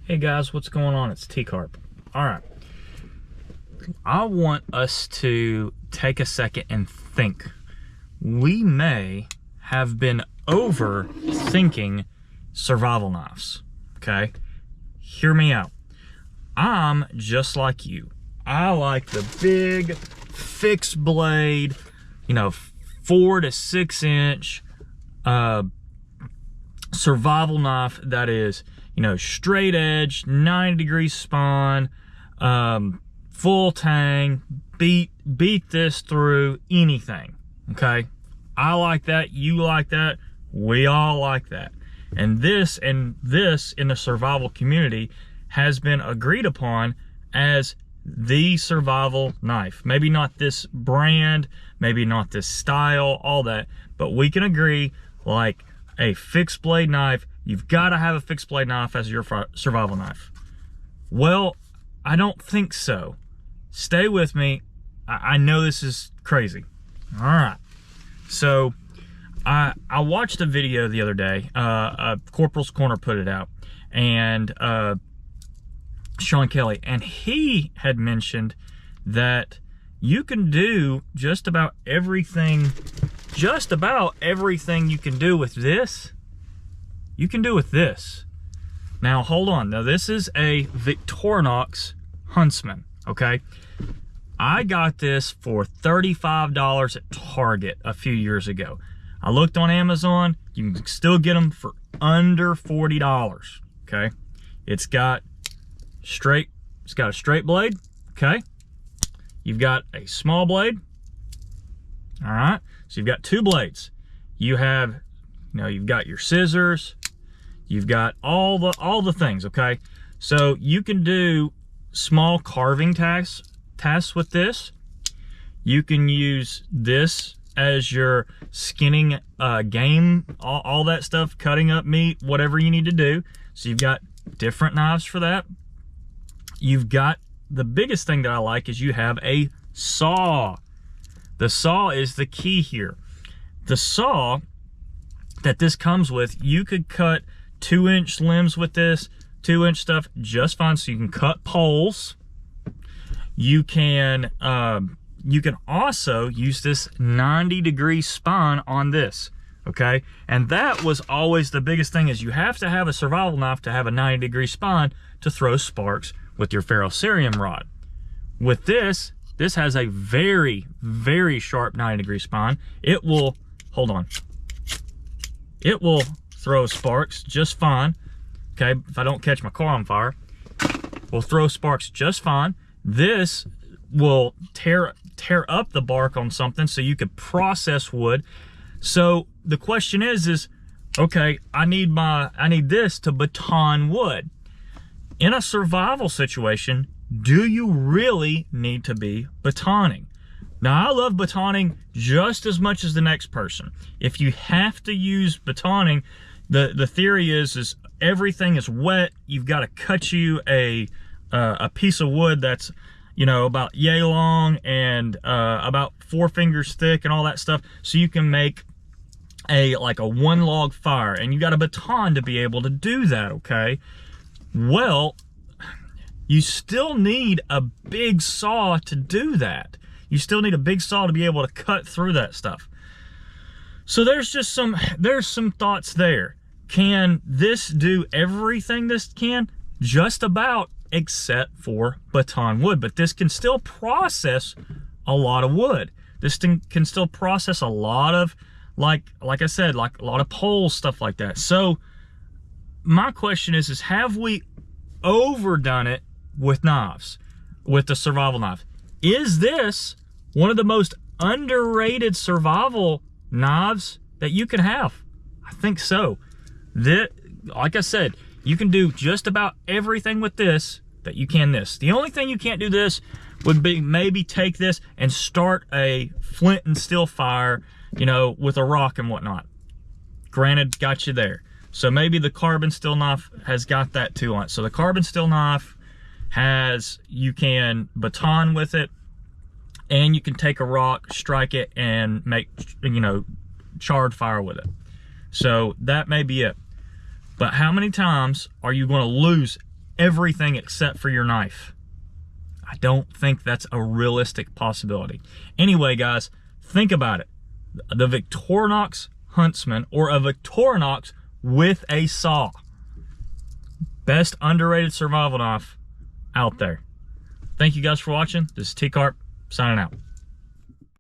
Hey guys, what's going on? It's T-Carp. All right. I want us to take a second and think. We may have been overthinking survival knives, okay? Hear me out. I'm just like you. I like the big fixed blade, 4 to 6 inch survival knife that is, straight edge, 90-degree spine, full tang, beat this through anything, okay? I like that, you like that, we all like that. And this in the survival community has been agreed upon as the survival knife. Maybe not this brand, maybe not this style, all that, but we can agree, like a fixed blade knife, you've got to have a fixed blade knife as your survival knife. Well, I don't think so. Stay with me. I know this is crazy. All right. So I watched a video the other day. Corporal's Corner put it out, and Shawn Kelly, and he had mentioned that you can do just about everything you can do with this, you can do with this. Now, hold on. Now, this is a Victorinox Huntsman, okay? I got this for $35 at Target a few years ago. I looked on Amazon. You can still get them for under $40, okay? It's got a straight blade, okay? You've got a small blade, all right? So you've got two blades. You have, you've got your scissors. You've got all the things, okay? So you can do small carving tasks with this. You can use this as your skinning game, all that stuff, cutting up meat, whatever you need to do. So you've got different knives for that. You've got, the biggest thing that I like is you have a saw. The saw is the key here. The saw that this comes with, you could cut 2-inch limbs with this, 2-inch stuff just fine. So you can cut poles. You can also use this 90-degree spine on this, okay? And that was always the biggest thing, is you have to have a survival knife to have a 90-degree spine to throw sparks with your ferrocerium rod. With this has a very, very sharp 90-degree spine. It will, hold on, it will throw sparks just fine, okay? If I don't catch my car on fire, will throw sparks just fine. This will tear up the bark on something so you could process wood. So the question is okay, I need this to baton wood. In a survival situation, do you really need to be batoning? Now, I love batoning just as much as the next person. If you have to use batoning, the theory is everything is wet. You've got to cut you a piece of wood that's, about yay long and about 4 fingers thick and all that stuff, so you can make like a 1 log fire, and you got a baton to be able to do that, okay? Well, you still need a big saw to do that. You still need a big saw to be able to cut through that stuff. So there's some thoughts there. Can this do everything this can? Just about, except for baton wood. But this can still process a lot of wood. This thing can still process a lot of, like I said, like a lot of poles, stuff like that. So my question is have we overdone it with knives, with the survival knife? Is this one of the most underrated survival knives that you can have? I think so. Like I said, you can do just about everything with this that you can this. The only thing you can't do this would be maybe take this and start a flint and steel fire, with a rock and whatnot. Granted, got you there. So maybe the carbon steel knife has got that too on it. So the carbon steel knife you can baton with it, and you can take a rock, strike it, and make, charred fire with it. So that may be it. But how many times are you going to lose everything except for your knife. I don't think that's a realistic possibility. Anyway, guys, think about it. The Victorinox Huntsman, or a Victorinox with a saw. Best underrated survival knife out there. Thank you guys for watching. This is T-Carp signing out.